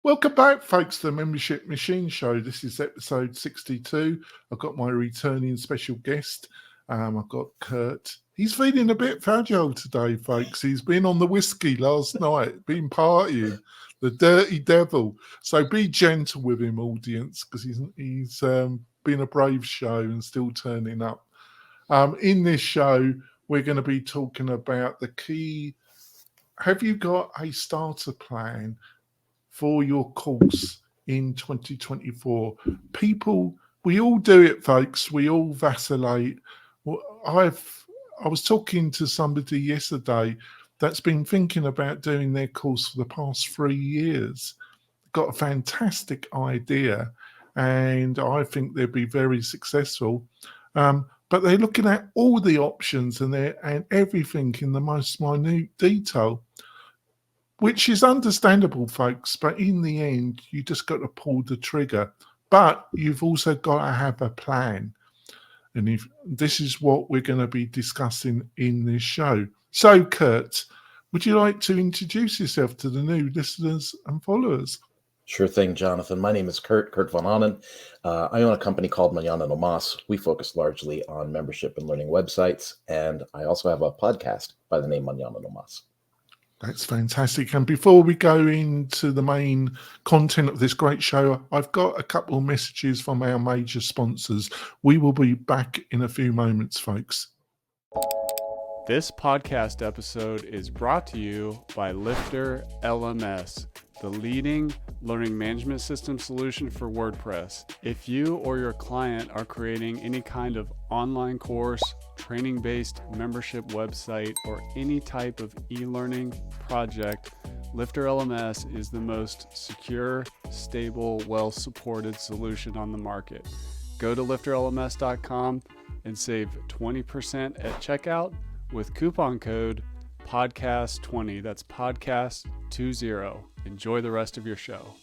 Welcome back, folks, to the Membership Machine Show. This is episode 62. I've got my returning special guest. I've got Kurt. He's feeling a bit fragile today, folks. He's been on the whiskey last night, been partying, the dirty devil. So be gentle with him, audience, because he's been a brave show and still turning up. In this show, we're going to be talking about the key. Have you got a starter plan for your course in 2024? People, we all do it, folks. We all vacillate. I was talking to somebody yesterday that's been thinking about doing their course for the past 3 years. Got a fantastic idea, and I think they'd be very successful. But they're looking at all the options and everything in the most minute detail, which is understandable, folks, but in the end, you just got to pull the trigger. But you've also got to have a plan. And if this is what we're going to be discussing in this show. So, Kurt, would you like to introduce yourself to the new listeners and followers? Sure thing, Jonathan. My name is Kurt von Annen. I own a company called Manana no Mas. We focus largely on membership and learning websites. And I also have a podcast by the name Manana no Mas. That's fantastic. And before we go into the main content of this great show, I've got a couple of messages from our major sponsors. We will be back in a few moments, folks. This podcast episode is brought to you by Lifter LMS, the leading learning management system solution for WordPress. If you or your client are creating any kind of online course, training-based membership website, or any type of e-learning project, Lifter LMS is the most secure, stable, well-supported solution on the market. Go to lifterlms.com and save 20% at checkout with coupon code podcast20. That's podcast20. Enjoy the rest of your show.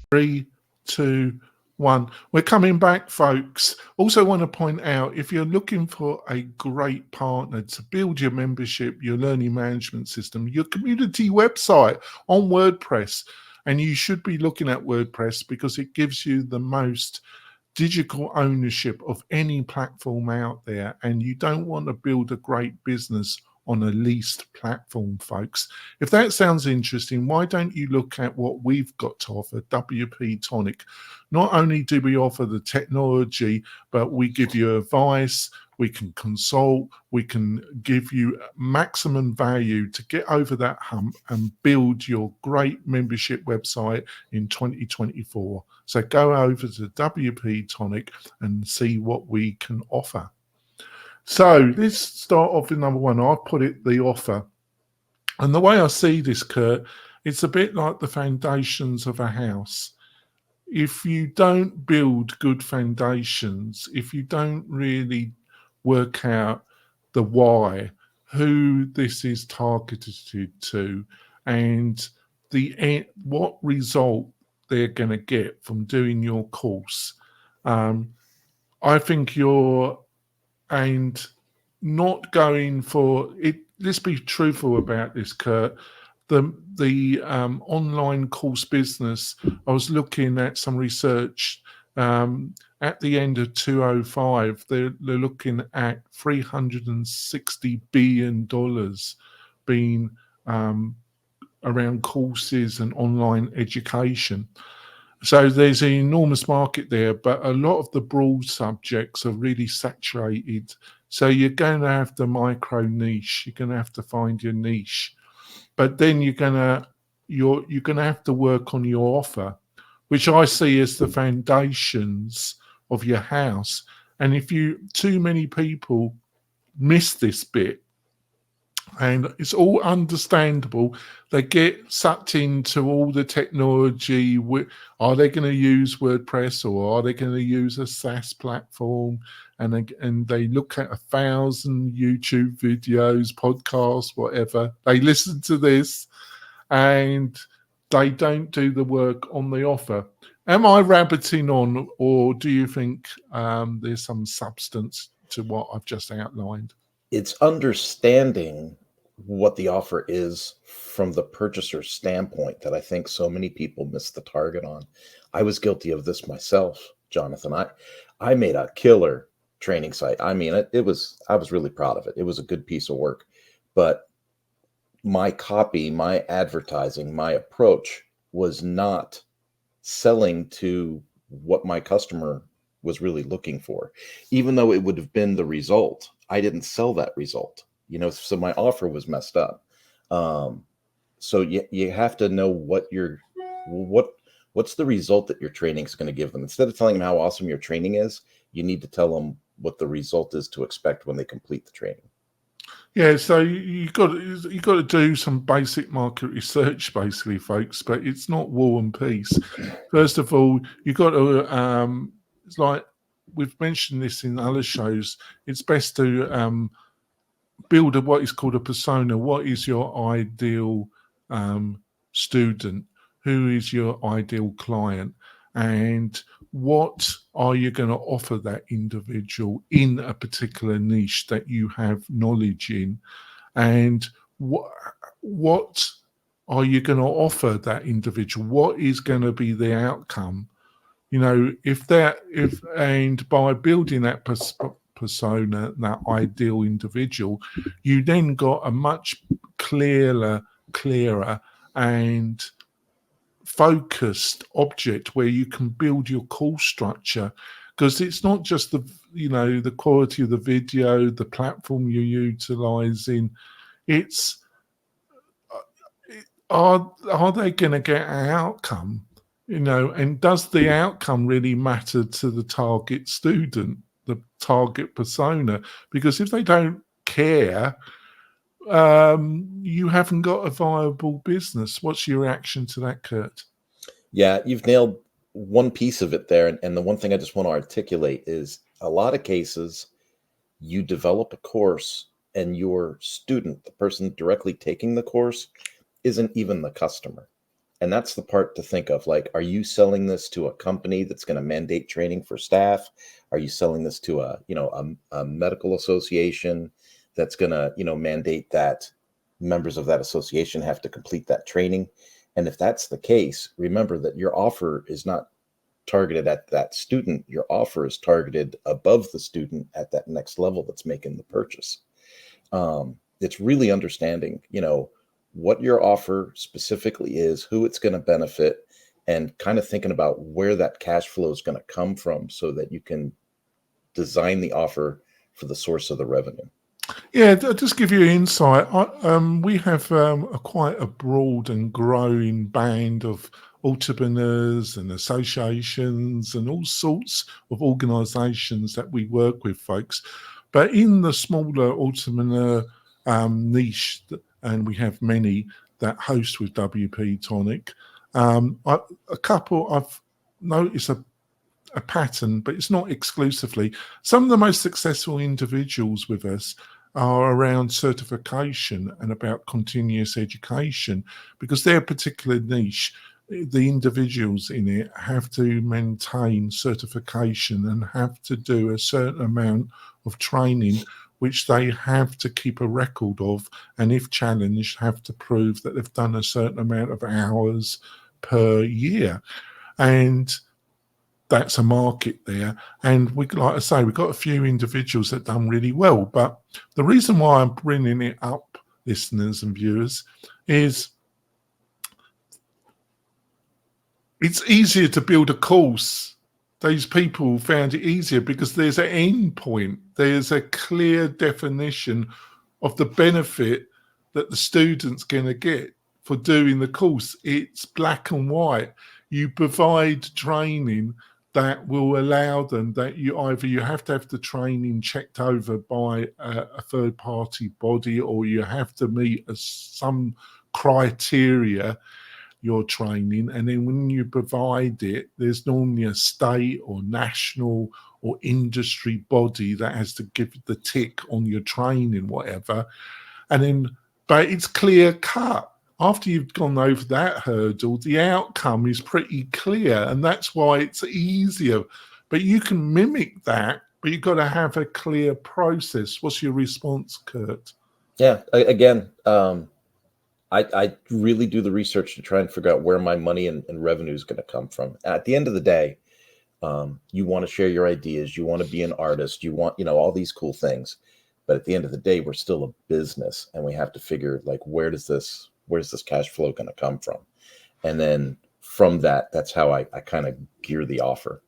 3, 2, 1. We're coming back, folks. Also want to point out, if you're looking for a great partner to build your membership, your learning management system, your community website on WordPress, and you should be looking at WordPress because it gives you the most digital ownership of any platform out there, and you don't want to build a great business on a leased platform, folks. If that sounds interesting, why don't you look at what we've got to offer, WP-Tonic. Not only do we offer the technology, but we give you advice, we can consult, we can give you maximum value to get over that hump and build your great membership website in 2024. So go over to WP-Tonic and see what we can offer. So let's start off with number one. I've put it the offer. And the way I see this, Kurt, it's a bit like the foundations of a house. If you don't build good foundations, if you don't really work out the why, who this is targeted to, and what result they're going to get from doing your course, I think and not going for it. Let's be truthful about this, Kurt. The online course business, I was looking at some research at the end of 2005, they're looking at $360 billion being around courses and online education. So there's an enormous market there, but a lot of the broad subjects are really saturated. So you're going to have to micro niche. You're going to have to find your niche, but then you're going to have to work on your offer, which I see as the foundations of your house. And if too many people miss this bit, and it's all understandable, they get sucked into all the technology. Are they going to use WordPress, or are they going to use a SaaS platform? And they look at 1,000 YouTube videos, podcasts, whatever. They listen to this and they don't do the work on the offer. Am I rabbiting on, or do you think there's some substance to what I've just outlined? It's understanding what the offer is from the purchaser's standpoint that I think so many people miss the target on. I was guilty of this myself, Jonathan. I made a killer training site. I mean, I was really proud of it. It was a good piece of work, but my copy, my advertising, my approach was not selling to what my customer was really looking for. Even though it would have been the result, I didn't sell that result, so my offer was messed up. So you have to know what's the result that your training is going to give them. Instead of telling them how awesome your training is, you need to tell them what the result is to expect when they complete the training. Yeah, so you got to do some basic market research, basically, folks. But it's not war and peace. First of all, you got to. It's like we've mentioned this in other shows. It's best to build what is called a persona. What is your ideal student? Who is your ideal client? And what are you going to offer that individual in a particular niche that you have knowledge in? And what are you going to offer that individual? What is going to be the outcome? And by building that persona, that ideal individual, you then got a much clearer and focused object where you can build your call structure, because it's not just the quality of the video, the platform you're utilizing. It's are they going to get an outcome, and does the outcome really matter to the target student, the target persona? Because if they don't care, you haven't got a viable business. What's your reaction to that, Kurt? Yeah, you've nailed one piece of it there. And the one thing I just want to articulate is a lot of cases you develop a course and your student, the person directly taking the course, isn't even the customer. And that's the part to think of. Like, are you selling this to a company that's going to mandate training for staff? Are you selling this to a medical association that's going to, mandate that members of that association have to complete that training? And if that's the case, remember that your offer is not targeted at that student. Your offer is targeted above the student at that next level that's making the purchase. It's really understanding, what your offer specifically is, who it's going to benefit, and kind of thinking about where that cash flow is going to come from so that you can design the offer for the source of the revenue. Yeah, I'll just give you an insight. We have quite a broad and growing band of entrepreneurs and associations and all sorts of organisations that we work with, folks. But in the smaller entrepreneur niche, and we have many that host with WP-Tonic, I've noticed a pattern, but it's not exclusively. Some of the most successful individuals with us are around certification and about continuous education, because their particular niche, the individuals in it have to maintain certification and have to do a certain amount of training, which they have to keep a record of, and if challenged, have to prove that they've done a certain amount of hours per year. And that's a market there. And like I say, we've got a few individuals that done really well. But the reason why I'm bringing it up, listeners and viewers, is it's easier to build a course. These people found it easier because there's an end point. There's a clear definition of the benefit that the student's going to get for doing the course. It's black and white. You provide training that will allow them that you have to have the training checked over by a third party body, or you have to meet some criteria, your training. And then when you provide it, there's normally a state or national or industry body that has to give the tick on your training, whatever. And then, but it's clear cut. After you've gone over that hurdle, the outcome is pretty clear, and that's why it's easier. But you can mimic that, but you've got to have a clear process. What's your response, Kurt? Yeah. Again, I really do the research to try and figure out where my money and revenue is going to come from. At the end of the day, you want to share your ideas. You want to be an artist. You want, all these cool things. But at the end of the day, we're still a business, and we have to figure, like, where's this cash flow going to come from? And then from that, that's how I kind of gear the offer.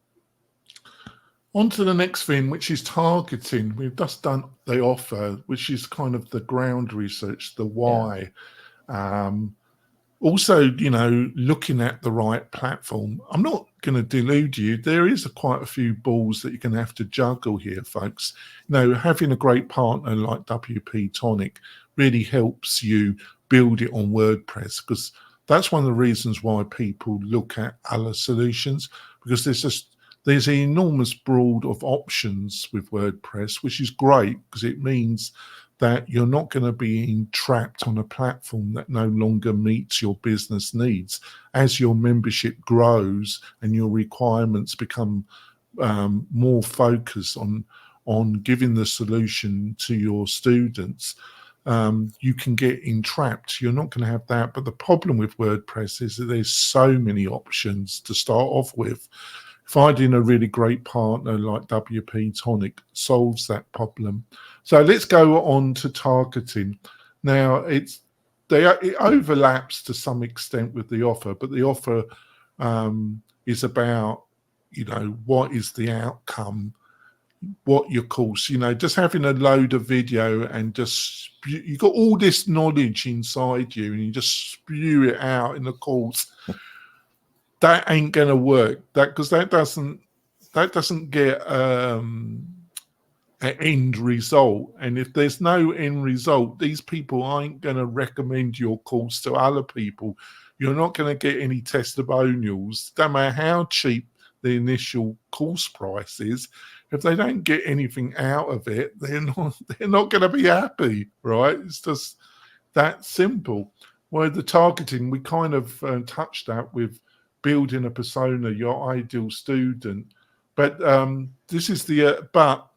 On to the next thing, which is targeting. We've just done the offer, which is kind of the ground research, the why. Also, looking at the right platform. I'm not going to delude you. There is quite a few balls that you're going to have to juggle here, folks. Having a great partner like WP-Tonic really helps you build it on WordPress, because that's one of the reasons why people look at other solutions, because there's an enormous broad of options with WordPress, which is great because it means that you're not going to be entrapped on a platform that no longer meets your business needs. As your membership grows and your requirements become more focused on giving the solution to your students, you can get entrapped. You're not going to have that. But the problem with WordPress is that there's so many options to start off with. Finding a really great partner like WP-Tonic solves that problem. So let's go on to targeting. Now, it overlaps to some extent with the offer, but the offer is about, what is the outcome, what your course, just having a load of video and just you got all this knowledge inside you and you just spew it out in the course. That ain't gonna work. Because that doesn't get an end result. And if there's no end result, these people aren't gonna recommend your course to other people. You're not gonna get any testimonials. No matter how cheap the initial course price is, if they don't get anything out of it, they're not gonna be happy, right? It's just that simple. Where the targeting, we kind of touched that with building a persona, your ideal student. But this is but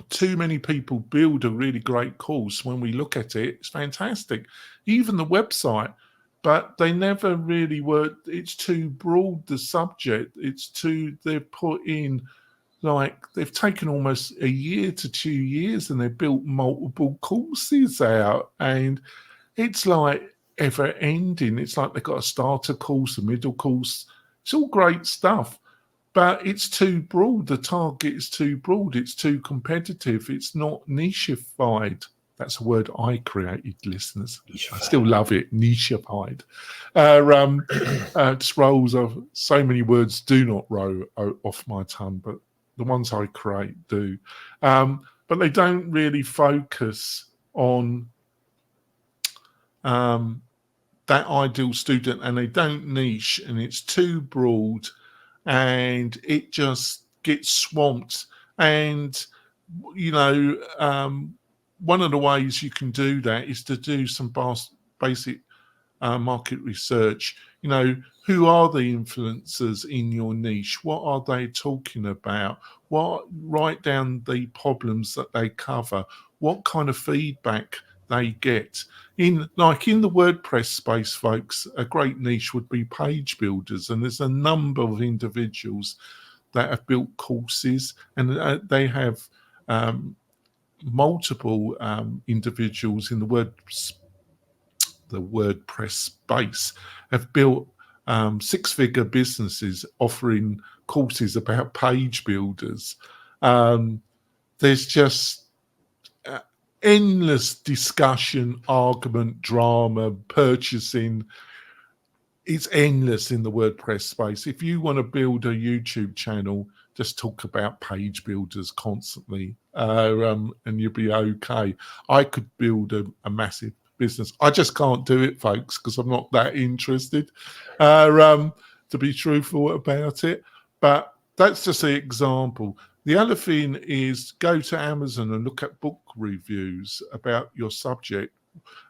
too many people build a really great course. When we look at it, it's fantastic. Even the website, but they never really work. It's too broad, the subject. They've put in, like, they've taken almost a year to 2 years and they've built multiple courses out. And it's like ever ending. It's like they've got a starter course, a middle course. It's all great stuff, but it's too broad. The target is too broad. It's too competitive. It's not nicheified. That's a word I created, listeners. I still love it. Nicheified. Just rolls off. So many words do not roll off my tongue, but the ones I create do. But they don't really focus on that ideal student, and they don't niche, and it's too broad and it just gets swamped. And one of the ways you can do that is to do some basic market research. Who are the influencers in your niche? What are they talking about? Write down the problems that they cover. What kind of feedback they get. In the WordPress space, folks, a great niche would be page builders, and there's a number of individuals that have built courses, and they have multiple individuals in the WordPress space have built six-figure businesses offering courses about page builders. There's just endless discussion, argument, drama, purchasing. It's endless in the WordPress space. If you want to build a YouTube channel, just talk about page builders constantly, and you'll be okay. I could build a massive business. I just can't do it, folks, because I'm not that interested, to be truthful about it. But that's just an example. The other thing is go to Amazon and look at book reviews about your subject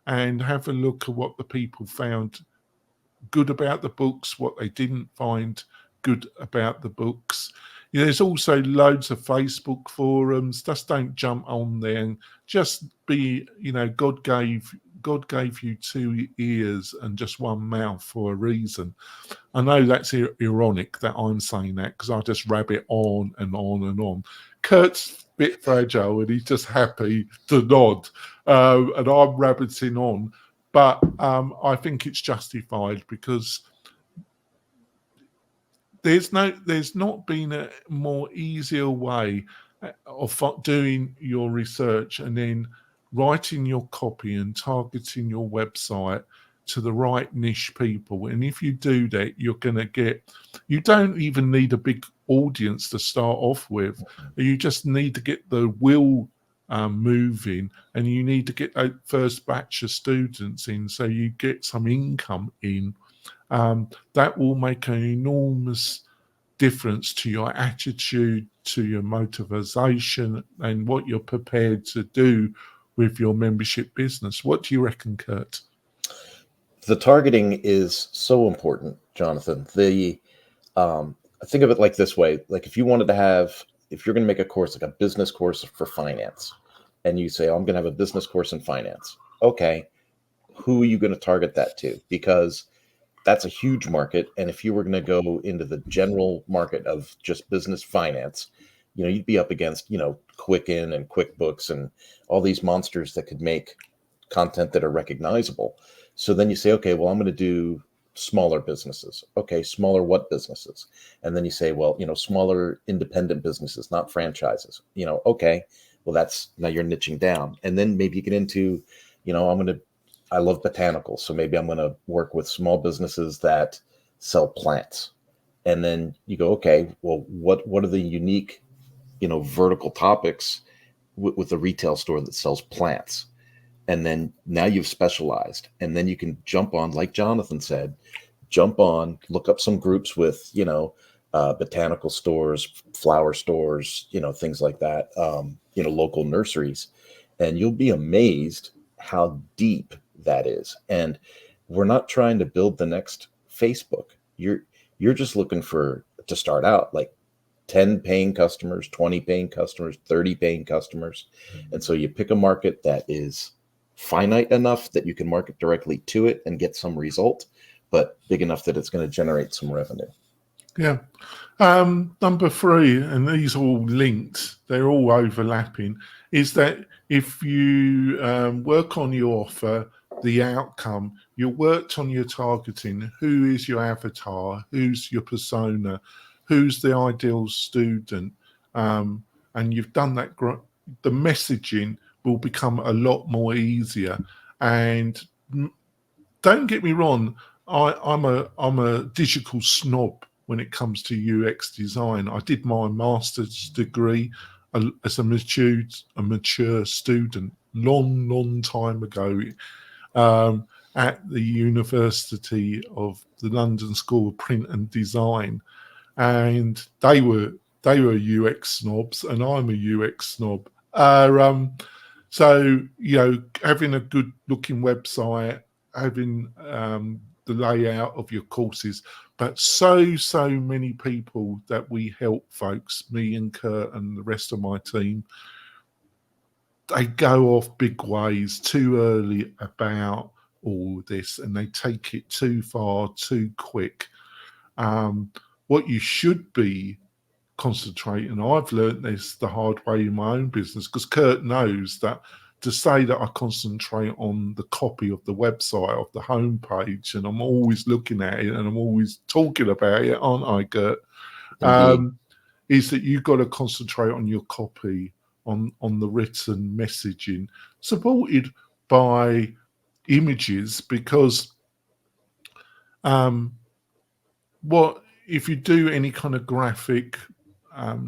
and have a look at what the people found good about the books, what they didn't find good about the books. there's also loads of Facebook forums. Just don't jump on there, and just be, God gave you two ears and just one mouth for a reason. I know that's ironic that I'm saying that, because I just rabbit on and on and on. Kurt's a bit fragile and he's just happy to nod, and I'm rabbiting on. But I think it's justified, because there's not been a more easier way of doing your research and then writing your copy and targeting your website to the right niche people. And if you do that, you're going to get, you don't even need a big audience to start off with. You just need to get the wheel moving, and you need to get that first batch of students in, so you get some income in. That will make an enormous difference to your attitude, to your motivation, and what you're prepared to do with your membership business. What do you reckon, Kurt? The targeting is so important, Jonathan. Think of it like this way. Like if you're going to make a course, like a business course for finance, and you say, oh, I'm going to have a business course in finance. Okay. Who are you going to target that to? Because that's a huge market. And if you were going to go into the general market of just business finance, you'd be up against, Quicken and QuickBooks and all these monsters that could make content that are recognizable. So then you say, okay, well, I'm going to do smaller businesses. Okay, smaller what businesses? And then you say, well, smaller independent businesses, not franchises. Okay, well, now you're niching down. And then maybe you get into, I love botanicals, so maybe I'm going to work with small businesses that sell plants. And then you go, okay, well, what are the unique, vertical topics with a retail store that sells plants? And then now you've specialized, and then you can jump on, like Jonathan said, look up some groups with, botanical stores, flower stores, things like that, local nurseries, and you'll be amazed how deep that is. And we're not trying to build the next Facebook. You're just looking to start out like 10 paying customers, 20 paying customers, 30 paying customers. And so you pick a market that is finite enough that you can market directly to it and get some result, but big enough that it's going to generate some revenue. Yeah. Number 3, and these are all linked, they're all overlapping, is that if you work on your offer, the outcome, you worked on your targeting, who is your avatar, who's your persona, who's the ideal student, and you've done that, the messaging will become a lot more easier. And don't get me wrong, I'm a digital snob when it comes to UX design. I did my master's degree as a mature student, long time ago, at the University of the London School of Print and Design, and they were UX snobs, and I'm a UX snob. So having a good looking website, having the layout of your courses, but so many people that we help, folks, me and Kurt and the rest of my team, they go off big ways too early about all this, and they take it too far too quick. What you should be concentrating, I've learned this the hard way in my own business, because Kurt knows that to say that I concentrate on the copy of the website, of the homepage, and I'm always looking at it and I'm always talking about it, aren't I, Kurt? Is that you've got to concentrate on your copy, on the written messaging, supported by images, because if you do any kind of graphic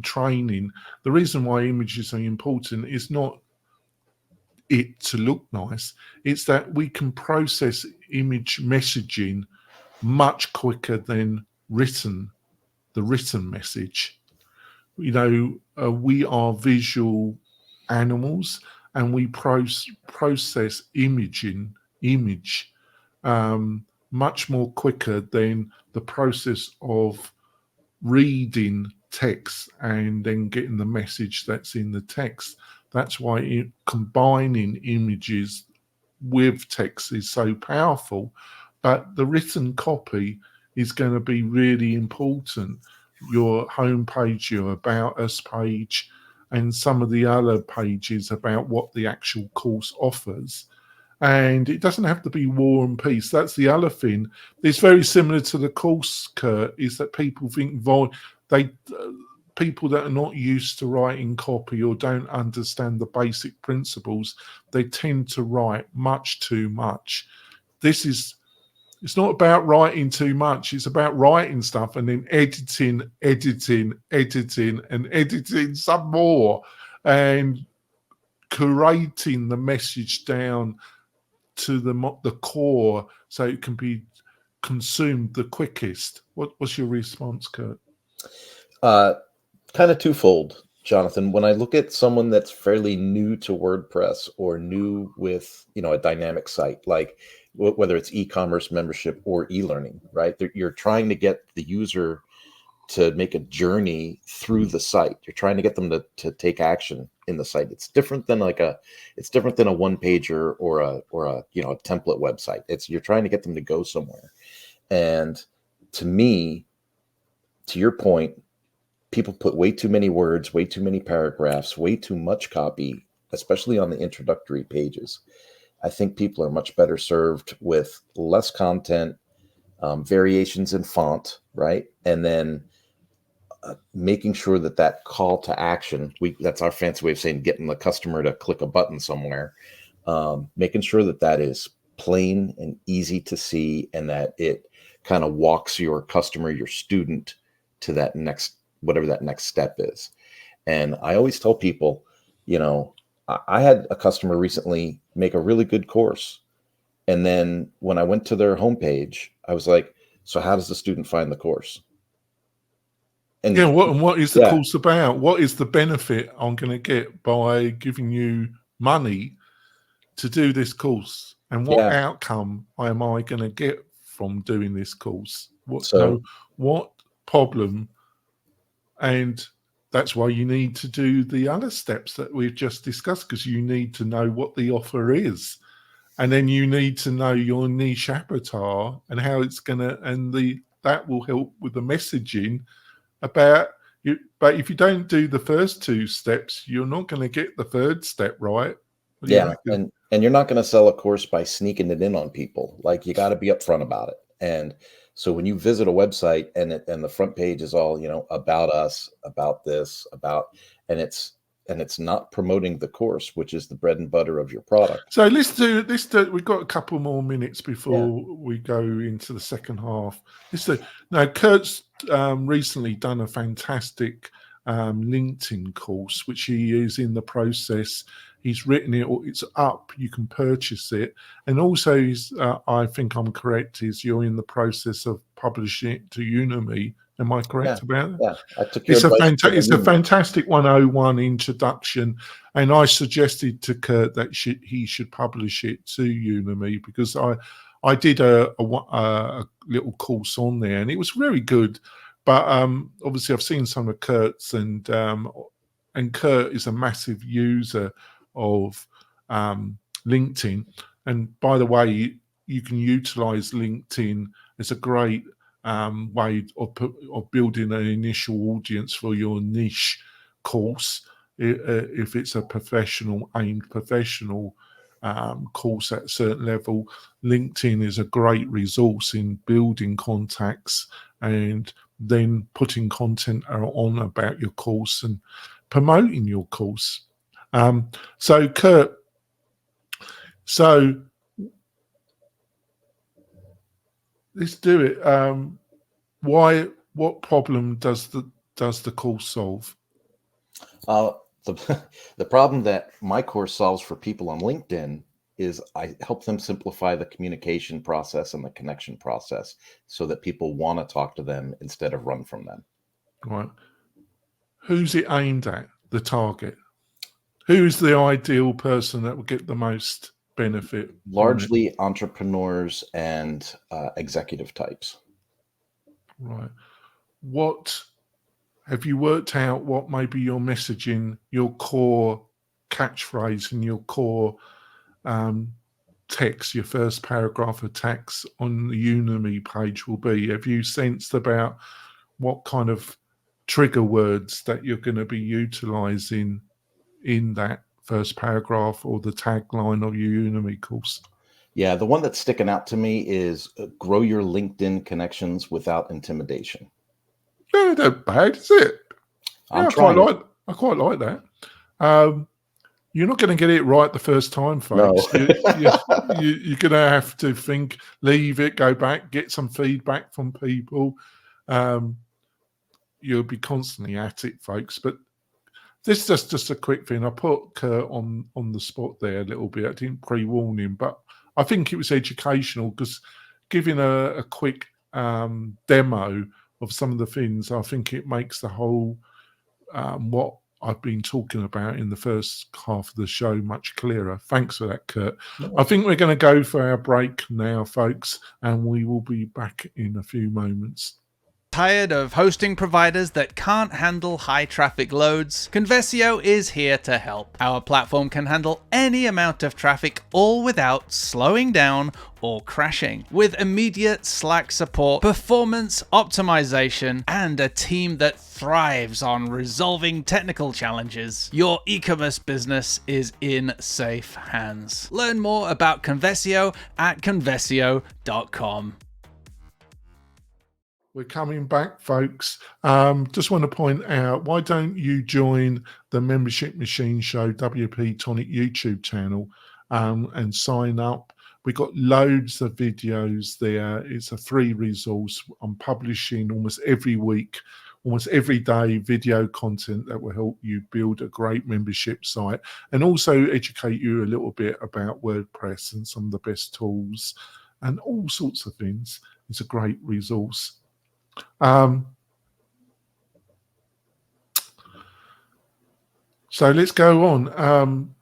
training, the reason why images are important is not it to look nice, it's that we can process image messaging much quicker than the written message. We are visual animals, and we process image much more quicker than the process of reading text and then getting the message that's in the text. That's why combining images with text is so powerful. But the written copy is going to be really important. Your homepage, your About Us page, and some of the other pages about what the actual course offers. And it doesn't have to be War and Peace. That's the other thing. It's very similar to the course, Kurt, is that people think people that are not used to writing copy or don't understand the basic principles, they tend to write much too much. It's not about writing too much. It's about writing stuff and then editing, and editing some more, and curating the message down to the core so it can be consumed the quickest. What's your response, Kurt? Kind of twofold, Jonathan. When I look at someone that's fairly new to WordPress or new with, a dynamic site, like whether it's e-commerce, membership, or e-learning, right? You're trying to get the user to make a journey through the site. You're trying to get them to take action in the site. It's different than a one pager or a template website. You're trying to get them to go somewhere. And to me, to your point, people put way too many words, way too many paragraphs, way too much copy, especially on the introductory pages. I think people are much better served with less content, variations in font, right? And then making sure that call to action, that's our fancy way of saying getting the customer to click a button somewhere, making sure that is plain and easy to see, and that it kind of walks your customer, your student, to that whatever that next step is. And I always tell people, I had a customer recently make a really good course. And then when I went to their homepage, I was like, so how does the student find the course? And what is the course about? What is the benefit I'm going to get by giving you money to do this course? And what outcome am I going to get from doing this course? What problem? And that's why you need to do the other steps that we've just discussed, because you need to know what the offer is. And then you need to know your niche avatar and how it's going to, that will help with the messaging about you. But if you don't do the first two steps, you're not going to get the third step right. And you're not going to sell a course by sneaking it in on people. Like, you got to be upfront about it. And so when you visit a website and the front page is all, about us, about this, and it's not promoting the course, which is the bread and butter of your product. So let's do. We've got a couple more minutes before we go into the second half. Now, Kurt's recently done a fantastic LinkedIn course, which he is in the process. He's written it, or it's up. You can purchase it, and also I think I'm correct. You're in the process of publishing it to Udemy. Am I correct about that? Yeah, I took it's a fantastic 101 introduction, and I suggested to Kurt that he should publish it to Udemy, because I did a little course on there, and it was very good. But obviously, I've seen some of Kurt's, and Kurt is a massive user of LinkedIn. And by the way, you can utilize LinkedIn as a great way of building an initial audience for your niche course. If it's a aimed professional course at a certain level, LinkedIn is a great resource in building contacts and then putting content on about your course and promoting your course. So Kurt, let's do it. What problem does the course solve? The problem that my course solves for people on LinkedIn is I help them simplify the communication process and the connection process so that people want to talk to them instead of run from them. Right. Who's it aimed at, the target? Who's the ideal person that will get the most benefit? Largely entrepreneurs and executive types. Right. have you worked out what maybe your messaging, your core catchphrase and your core text, your first paragraph of text on the Udemy page will be? Have you sensed about what kind of trigger words that you're going to be utilizing in that first paragraph or the tagline of your Udemy course? Yeah, the one that's sticking out to me is grow your LinkedIn connections without intimidation. No, not bad, is it? I'm Yeah, I quite like that. You're not going to get it right the first time, No. folks. You're going to have to think, leave it, go back, get some feedback from people. You'll be constantly at it, folks. But this is just a quick thing. I put Kurt on the spot there a little bit. I didn't pre-warn him, but I think it was educational because giving a quick demo of some of the things, I think it makes the whole what I've been talking about in the first half of the show much clearer. Thanks for that, Kurt. No. I think we're going to go for our break now, folks, and we will be back in a few moments. Tired of hosting providers that can't handle high traffic loads? Conversio is here to help. Our platform can handle any amount of traffic, all without slowing down or crashing. With immediate Slack support, performance optimization, and a team that thrives on resolving technical challenges, your e-commerce business is in safe hands. Learn more about Conversio at conversio.com. We're coming back, folks. Just want to point out, why don't you join the Membership Machine Show WP-Tonic YouTube channel and sign up? We've got loads of videos there. It's a free resource. I'm publishing almost every week, almost every day, video content that will help you build a great membership site and also educate you a little bit about WordPress and some of the best tools and all sorts of things. It's a great resource. So let's go on.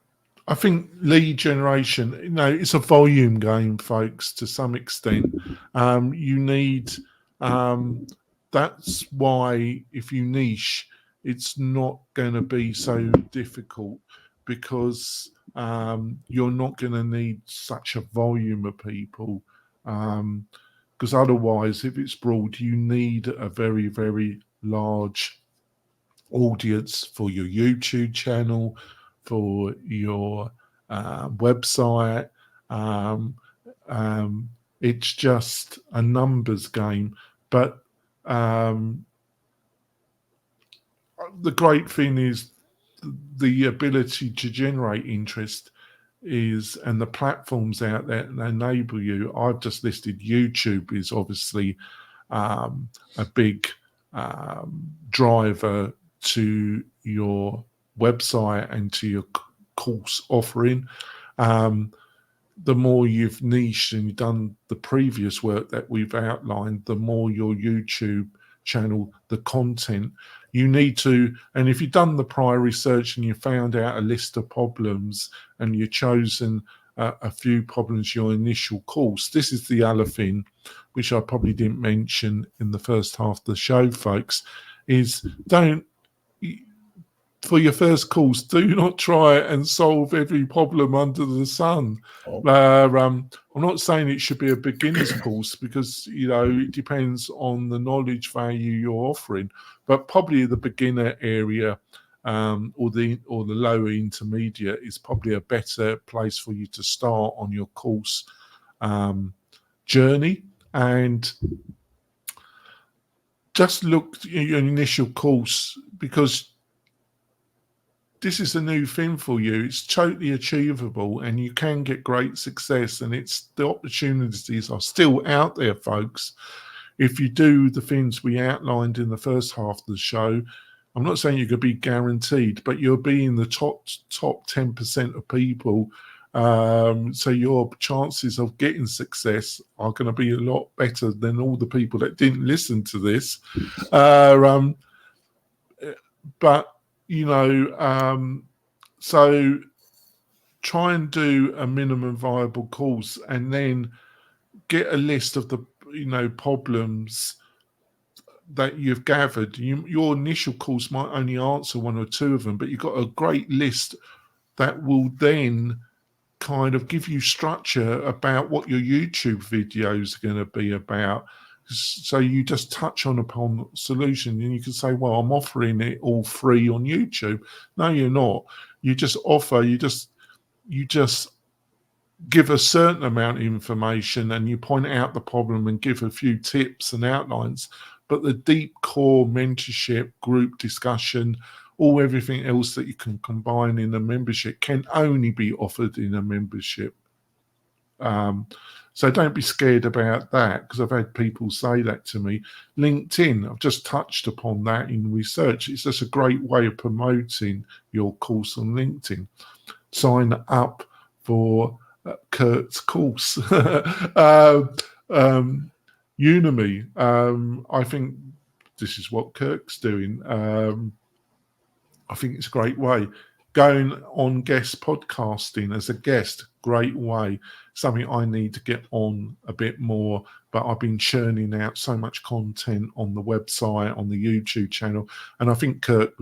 I think lead generation, it's a volume game, folks, to some extent. You need, that's why if you niche, it's not going to be so difficult because you're not going to need such a volume of people. Because otherwise, if it's broad, you need a very, very large audience for your YouTube channel, for your website. It's just a numbers game. But the great thing is the ability to generate interest and the platforms out there that enable you. I've just listed YouTube is obviously a big driver to your website and to your course offering. The more you've niched and done the previous work that we've outlined, the more your YouTube channel, the content you need to, and if you've done the prior research and you found out a list of problems and you've chosen a few problems your initial course, this is the other thing which I probably didn't mention in the first half of the show, folks, is for your first course, do not try and solve every problem under the sun. I'm not saying it should be a beginner's course because, it depends on the knowledge value you're offering, but probably the beginner area or the lower intermediate is probably a better place for you to start on your course journey. And just look at your initial course, because this is a new thing for you. It's totally achievable and you can get great success, and the opportunities are still out there, folks. If you do the things we outlined in the first half of the show, I'm not saying you're going to be guaranteed, but you'll be in the top 10% of people. So your chances of getting success are going to be a lot better than all the people that didn't listen to this. But so try and do a minimum viable course and then get a list of the, problems that you've gathered. Your initial course might only answer one or two of them, but you've got a great list that will then kind of give you structure about what your YouTube videos are going to be about. So you just touch upon solution, and you can say, well, I'm offering it all free on YouTube. No, you're not. You just offer, you just give a certain amount of information, and you point out the problem and give a few tips and outlines. But the deep core mentorship, group discussion, everything else that you can combine in a membership can only be offered in a membership. So don't be scared about that, because I've had people say that to me. LinkedIn, I've just touched upon that in research. It's just a great way of promoting your course on LinkedIn. Sign up for Kurt's course. Udemy, I think this is what Kirk's doing. I think it's a great way. Going on guest podcasting as a guest, great way. Something I need to get on a bit more, but I've been churning out so much content on the website, on the YouTube channel, and I think Kurt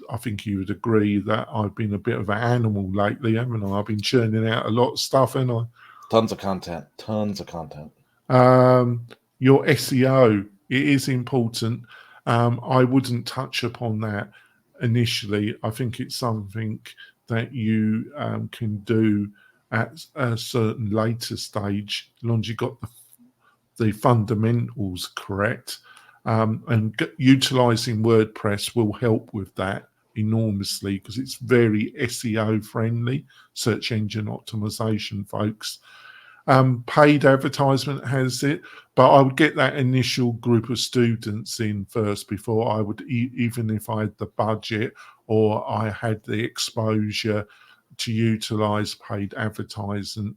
I think you would agree that I've been a bit of an animal lately, haven't I? I've been churning out a lot of stuff, haven't I? Tons of content. Your SEO, it is important. I wouldn't touch upon that initially. I think it's something that you can do at a certain later stage, as long as you've got the fundamentals correct. And utilizing WordPress will help with that enormously, because it's very SEO friendly, search engine optimization, folks. Paid advertisement has it, but I would get that initial group of students in first before I would, even if I had the budget or I had the exposure to utilize paid advertisement,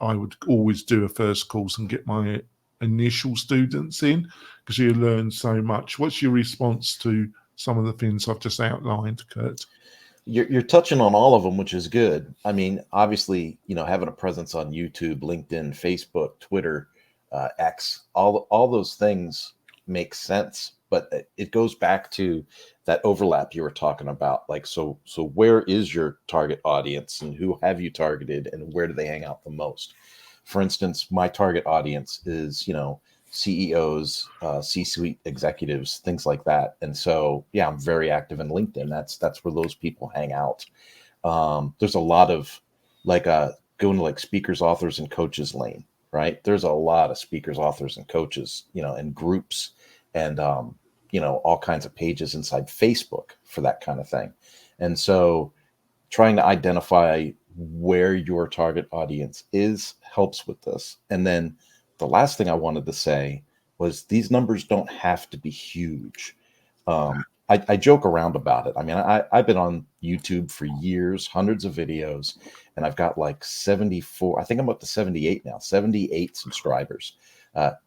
I would always do a first course and get my initial students in, because you learn so much. What's your response to some of the things I've just outlined, Kurt? You're touching on all of them, which is good. I mean, obviously, having a presence on YouTube, LinkedIn, Facebook, Twitter, X, all those things make sense. But it goes back to that overlap you were talking about. Like, so where is your target audience, and who have you targeted, and where do they hang out the most? For instance, my target audience is, CEOs, C-suite executives, things like that. And so, yeah, I'm very active in LinkedIn. That's where those people hang out. There's a lot of going to speakers, authors, and coaches lane, right? There's a lot of speakers, authors, and coaches, and groups, and all kinds of pages inside Facebook for that kind of thing. And so trying to identify where your target audience is helps with this. And then the last thing I wanted to say was these numbers don't have to be huge. I joke around about it. I mean, I've been on YouTube for years, hundreds of videos, and I've got 74, I think I'm up to 78 now, 78 subscribers.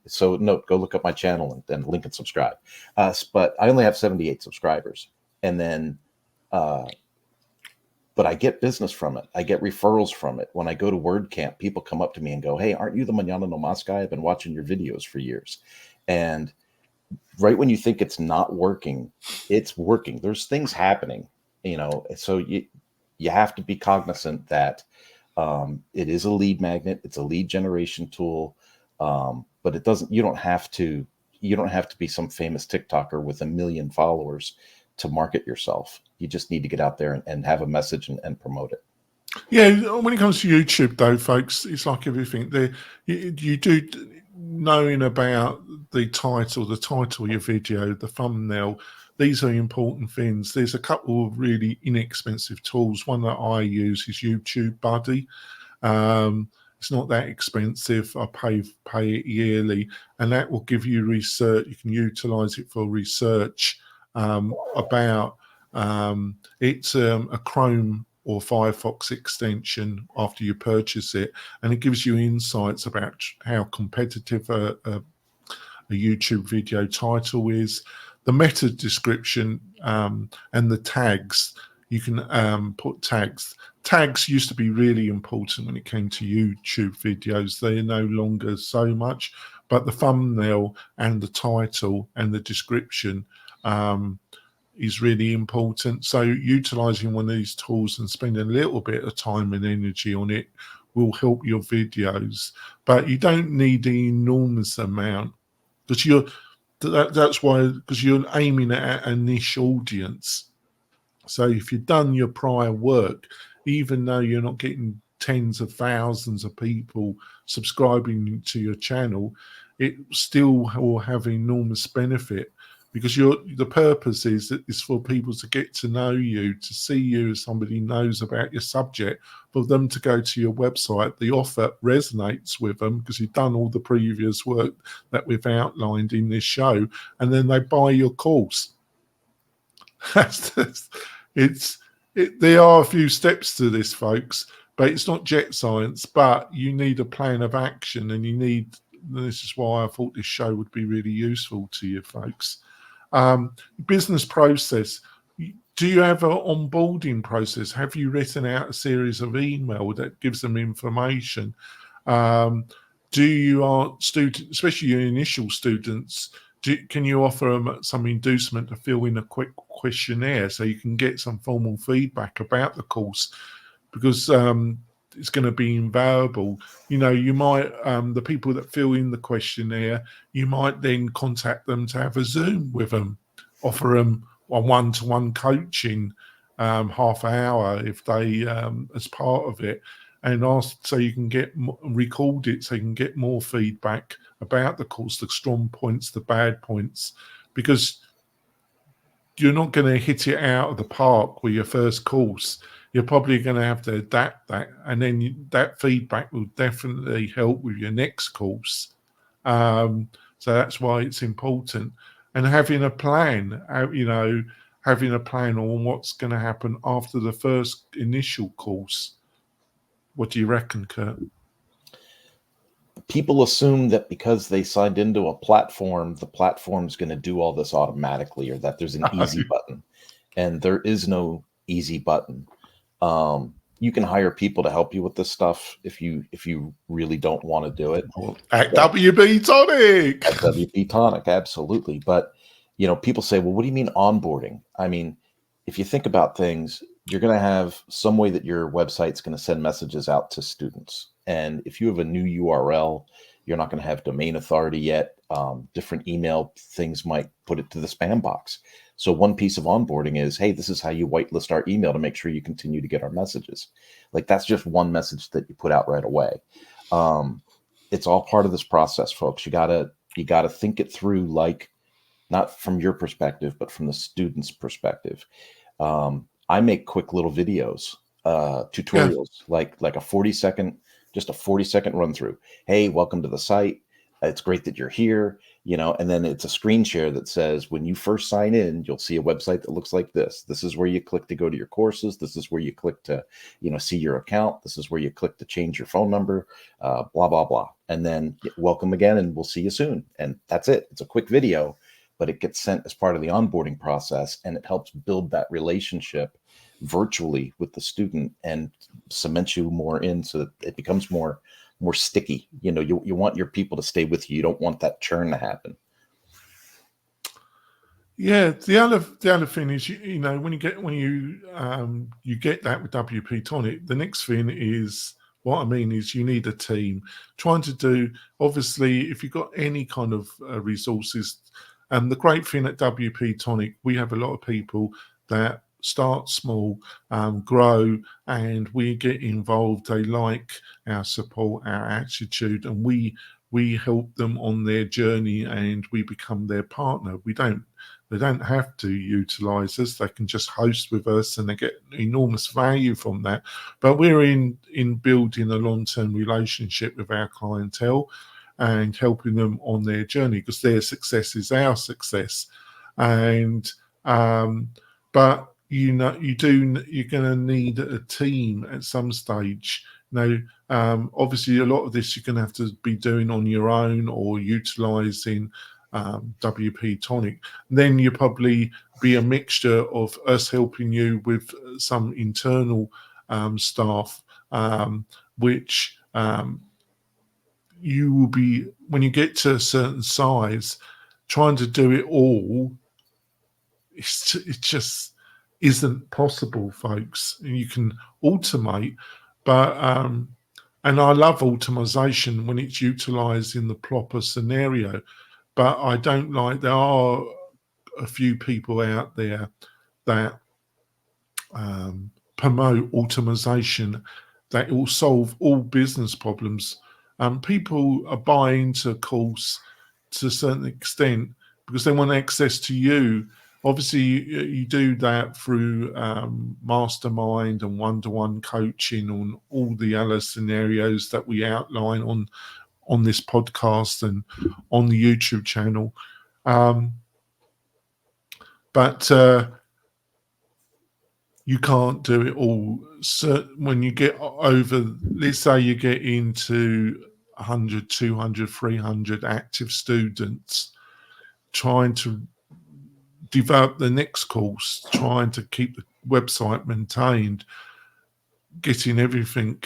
So note, go look up my channel and link and subscribe. But I only have 78 subscribers. And then, but I get business from it. I get referrals from it. When I go to WordCamp, people come up to me and go, "Hey, aren't you the Mañana No Mas guy? I've been watching your videos for years." And right when you think it's not working, it's working. There's things happening, so you have to be cognizant that it is a lead magnet. It's a lead generation tool. But you don't have to be some famous TikToker with 1 million followers to market yourself. You just need to get out there and have a message and promote it. Yeah, when it comes to YouTube, though, folks, it's like everything. You do knowing about the title of your video, the thumbnail. These are important things. There's a couple of really inexpensive tools. One that I use is YouTube Buddy. It's not that expensive. I pay it yearly, and that will give you research. You can utilize it for research about it's a Chrome or Firefox extension after you purchase it, and it gives you insights about how competitive a YouTube video title is, the meta description, and the tags. You can put tags. Tags used to be really important when it came to YouTube videos. They're no longer so much, but the thumbnail and the title and the description is really important. So utilizing one of these tools and spending a little bit of time and energy on it will help your videos, but you don't need an enormous amount, because that's why, because you're aiming at a niche audience. So if you've done your prior work, even though you're not getting tens of thousands of people subscribing to your channel, it still will have enormous benefit, because the purpose is for people to get to know you, to see you as somebody who knows about your subject, for them to go to your website. The offer resonates with them because you've done all the previous work that we've outlined in this show, and then they buy your course. There are a few steps to this, folks, but it's not jet science. But you need a plan of action, and this is why I thought this show would be really useful to you folks. Business process. Do you have an onboarding process? Have you written out a series of email that gives them information? Do you students, especially your initial students, can you offer them some inducement to fill in a quick questionnaire so you can get some formal feedback about the course? Because it's going to be invaluable. You might, the people that fill in the questionnaire, you might then contact them to have a Zoom with them, offer them a one-to-one coaching, half an hour if they, as part of it, and ask so you can record it so you can get more feedback about the course, the strong points, the bad points, because you're not going to hit it out of the park with your first course. You're probably going to have to adapt that, and then that feedback will definitely help with your next course. So that's why it's important. And having a plan, having a plan on what's going to happen after the first initial course. What do you reckon, Kurt? People assume that because they signed into a platform, the platform's going to do all this automatically, or that there's an easy button. And there is no easy button. You can hire people to help you with this stuff if you really don't want to do it. At WP-Tonic. At WP-Tonic, absolutely. But people say, well, what do you mean onboarding? I mean, if you think about things, you're going to have some way that your website's going to send messages out to students. And if you have a new URL, you're not going to have domain authority yet. Different email things might put it to the spam box. So one piece of onboarding is, hey, this is how you whitelist our email to make sure you continue to get our messages. Like, that's just one message that you put out right away. It's all part of this process, folks. You gotta think it through, like, not from your perspective, but from the student's perspective. I make quick little videos, tutorials, like a 40-second, just a 40-second run through. Hey, welcome to the site. It's great that you're here, and then it's a screen share that says, when you first sign in, you'll see a website that looks like this. This is where you click to go to your courses. This is where you click to, see your account. This is where you click to change your phone number, blah, blah, blah. And then welcome again, and we'll see you soon. And that's it. It's a quick video, but it gets sent as part of the onboarding process, and it helps build that relationship virtually with the student and cement you more in, so that it becomes more sticky. You want your people to stay with you. You don't want that churn to happen. Yeah, the other thing is, when you get that with WP-Tonic, the next thing is, what I mean is, you need a team trying to do. Obviously, if you've got any kind of resources, and the great thing at WP-Tonic, we have a lot of people that start small, grow, and we get involved. They like our support, our attitude, and we help them on their journey, and we become their partner. They don't have to utilize us. They can just host with us, and they get enormous value from that. But we're in building a long-term relationship with our clientele and helping them on their journey, because their success is our success. And but you're going to need a team at some stage. Obviously, a lot of this you're going to have to be doing on your own, or utilizing WP-Tonic. Then you probably be a mixture of us helping you with some internal staff, which you will be, when you get to a certain size, trying to do it all, it just isn't possible, folks. You can automate, but and I love automation when it's utilized in the proper scenario, but I don't like, there are a few people out there that promote automation, that it will solve all business problems. People are buying into a course to a certain extent because they want access to you. Obviously, you do that through mastermind and one-to-one coaching on all the other scenarios that we outline on this podcast and on the YouTube channel. But you can't do it all. So when you get over, let's say you get into 100, 200, 300 active students, trying to develop the next course, trying to keep the website maintained, getting everything,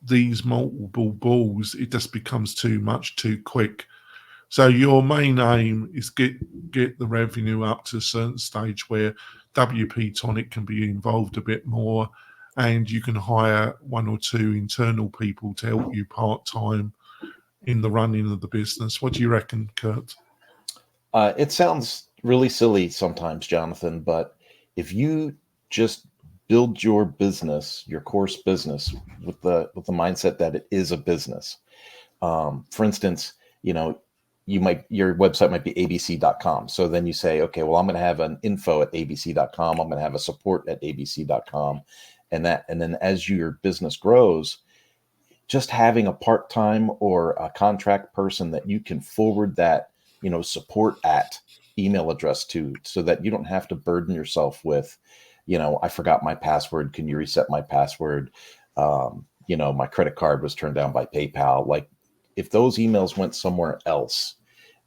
these multiple balls, it just becomes too much too quick. So your main aim is get the revenue up to a certain stage where WP-Tonic can be involved a bit more, and you can hire 1 or 2 internal people to help you part-time in the running of the business. What do you reckon, Kurt? It sounds really silly sometimes, Jonathan, but if you just build your business, your course business, with the mindset that it is a business. For instance, your website might be abc.com. So then you say, okay, well, I'm going to have an info at abc.com. I'm going to have a support at abc.com. And then as your business grows, just having a part-time or a contract person that you can forward that, support at email address to, so that you don't have to burden yourself with, I forgot my password. Can you reset my password? My credit card was turned down by PayPal. Like, if those emails went somewhere else,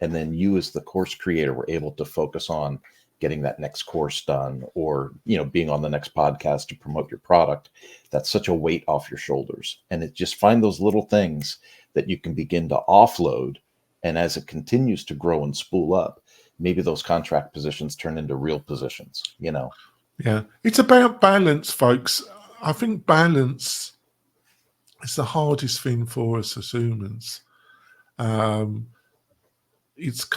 and then you as the course creator were able to focus on getting that next course done, or, being on the next podcast to promote your product, that's such a weight off your shoulders. And it just, find those little things that you can begin to offload. And as it continues to grow and spool up, maybe those contract positions turn into real positions, Yeah, it's about balance, folks. I think balance is the hardest thing for us as humans. It's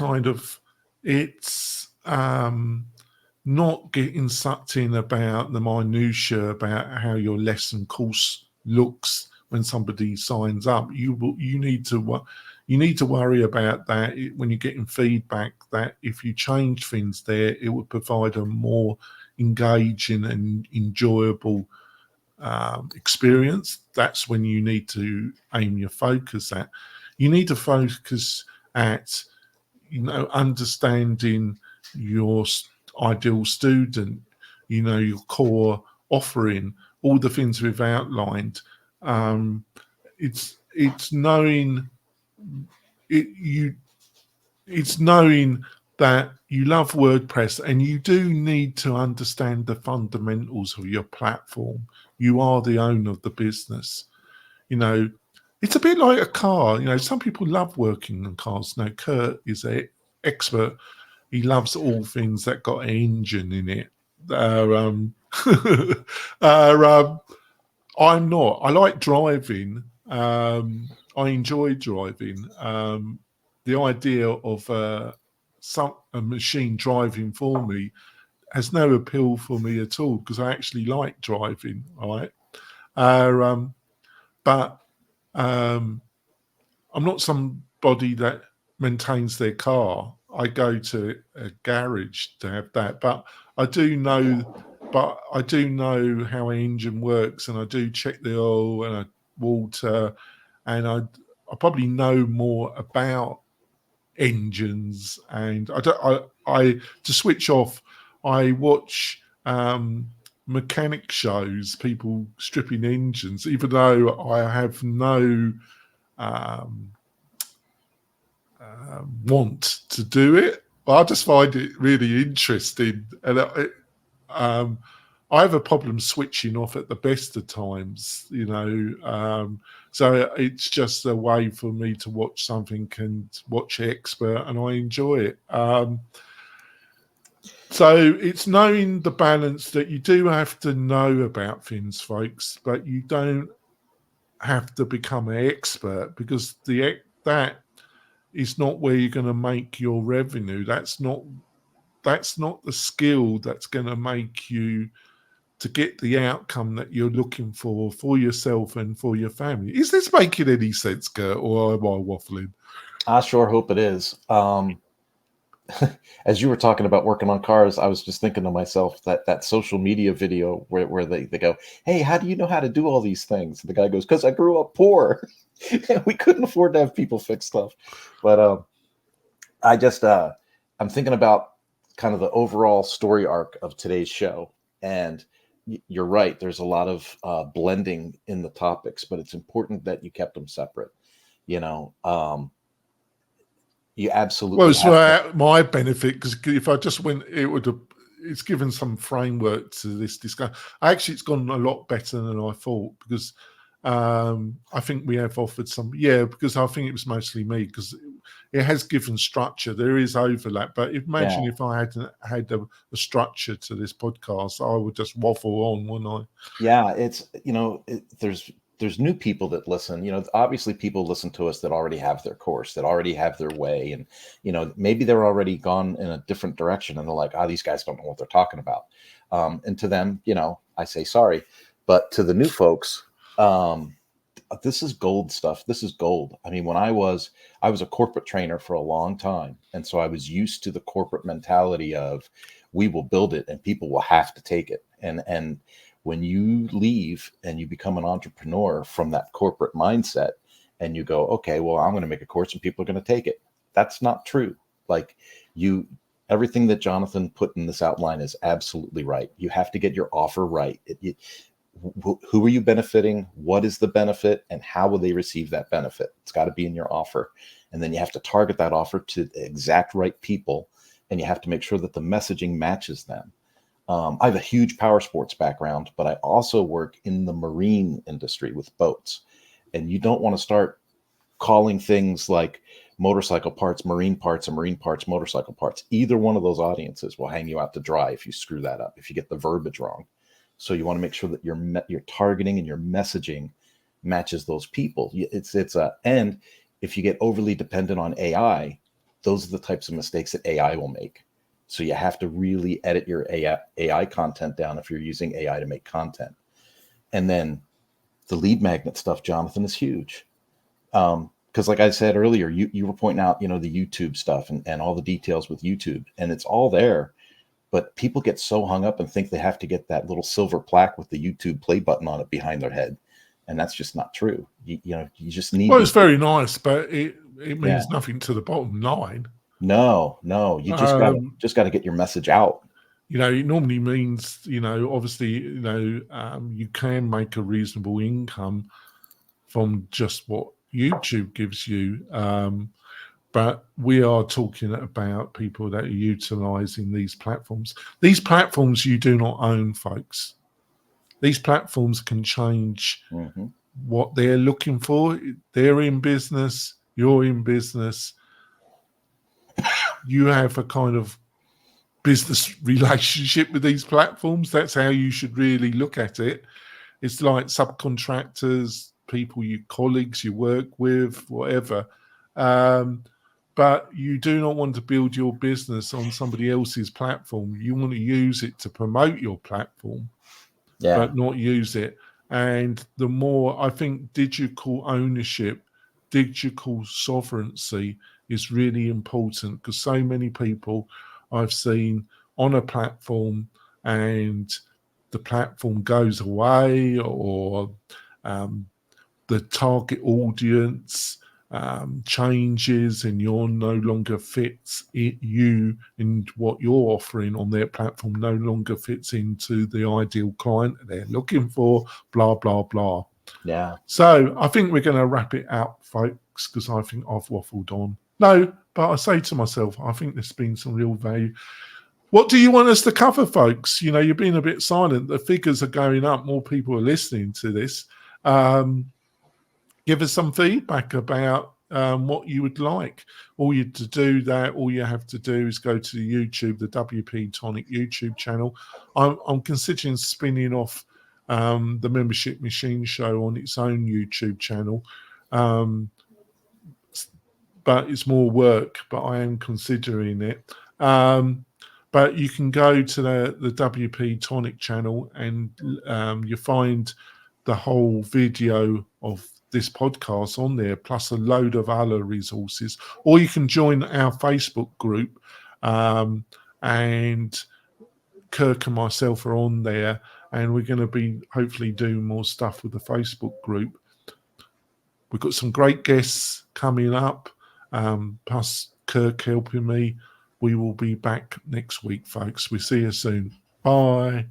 not getting sucked in about the minutiae about how your lesson course looks when somebody signs up. You need to worry about that when you're getting feedback, that if you change things there, it would provide a more engaging and enjoyable experience. That's when you need to aim your focus at. You need to focus at, understanding your ideal student, your core offering, all the things we've outlined. It's knowing it's knowing that you love WordPress, and you do need to understand the fundamentals of your platform. You are the owner of the business. It's a bit like a car. Some people love working on cars. Now, Kurt is an expert. He loves all things that got an engine in it. I'm not. I like driving. I enjoy driving. The idea of a machine driving for me has no appeal for me at all, because I actually like driving. All right. But I'm not somebody that maintains their car. I go to a garage to have that, but I do know how an engine works, and I do check the oil and water, and I probably know more about engines. And I to switch off, I watch mechanic shows, people stripping engines, even though I have no want to do it. I just find it really interesting, and I have a problem switching off at the best of times, so it's just a way for me to watch something and watch Expert, and I enjoy it. So it's knowing the balance that you do have to know about things, folks, but you don't have to become an expert, because that is not where you're going to make your revenue. That's not the skill that's going to make you to get the outcome that you're looking for yourself and for your family. Is this making any sense, Kurt, or am I waffling? I sure hope it is. As you were talking about working on cars, I was just thinking to myself that social media video where they go, hey, how do you know how to do all these things? And the guy goes, because I grew up poor. We couldn't afford to have people fix stuff. But I'm thinking about kind of the overall story arc of today's show. And you're right. There's a lot of blending in the topics, but it's important that you kept them separate. You absolutely. Well, it's for my benefit, because if I just went, it's given some framework to this discussion. Actually, it's gone a lot better than I thought, because I think we have offered because I think it was mostly me, because it has given structure. There is overlap, but imagine if I hadn't had a structure to this podcast, I would just waffle on, wouldn't I? Yeah, it's there's new people that listen. Obviously people listen to us that already have their course, that already have their way, and maybe they're already gone in a different direction, and they're like, these guys don't know what they're talking about. And to them, I say sorry, but to the new folks, this is gold stuff. This is gold. I mean, when I was a corporate trainer for a long time, and so I was used to the corporate mentality of we will build it and people will have to take it. And when you leave and you become an entrepreneur from that corporate mindset and you go, okay, well, I'm going to make a course and people are going to take it. That's not true. Like everything that Jonathan put in this outline is absolutely right. You have to get your offer right. Who are you benefiting? What is the benefit? And how will they receive that benefit? It's got to be in your offer. And then you have to target that offer to the exact right people. And you have to make sure that the messaging matches them. I have a huge power sports background, but I also work in the marine industry with boats. And you don't want to start calling things like motorcycle parts, marine parts, and marine parts, motorcycle parts. Either one of those audiences will hang you out to dry if you screw that up, if you get the verbiage wrong. So you want to make sure that your targeting and your messaging matches those people. And if you get overly dependent on AI, those are the types of mistakes that AI will make. So you have to really edit your AI content down if you're using AI to make content. And then the lead magnet stuff, Jonathan, is huge. Because like I said earlier, you were pointing out, the YouTube stuff and all the details with YouTube, and it's all there. But people get so hung up and think they have to get that little silver plaque with the YouTube play button on it behind their head. And that's just not true. You just need. Well, it's very nice, but it means nothing to the bottom line. No, you just got to get your message out. It normally means, obviously, you can make a reasonable income from just what YouTube gives you. But we are talking about people that are utilizing these platforms. These platforms you do not own, folks. These platforms can change what they're looking for. They're in business. You're in business. You have a kind of business relationship with these platforms. That's how you should really look at it. It's like subcontractors, people, your colleagues you work with, whatever. But you do not want to build your business on somebody else's platform. You want to use it to promote your platform, but not use it. And the more, I think, digital ownership, digital sovereignty is really important, because so many people I've seen on a platform and the platform goes away, or the target audience changes and you're no longer fits you and what you're offering on their platform no longer fits into the ideal client they're looking for, blah, blah, blah. Yeah. So I think we're going to wrap it up, folks, because I think I've waffled on. No, but I say to myself, I think there's been some real value. What do you want us to cover, folks? You know, you're being a bit silent. The figures are going up. More people are listening to this. Give us some feedback about what you would like. All you have to do is go to YouTube, the WP-Tonic YouTube channel. I'm considering spinning off the Membership Machine Show on its own YouTube channel. But it's more work, but I am considering it. But you can go to the WP-Tonic channel and you find the whole video of this podcast on there, plus a load of other resources. Or you can join our Facebook group, and Kirk and myself are on there, and we're going to be hopefully doing more stuff with the Facebook group. We've got some great guests coming up, plus Kirk helping me. We will be back next week, folks. We'll see you soon. Bye.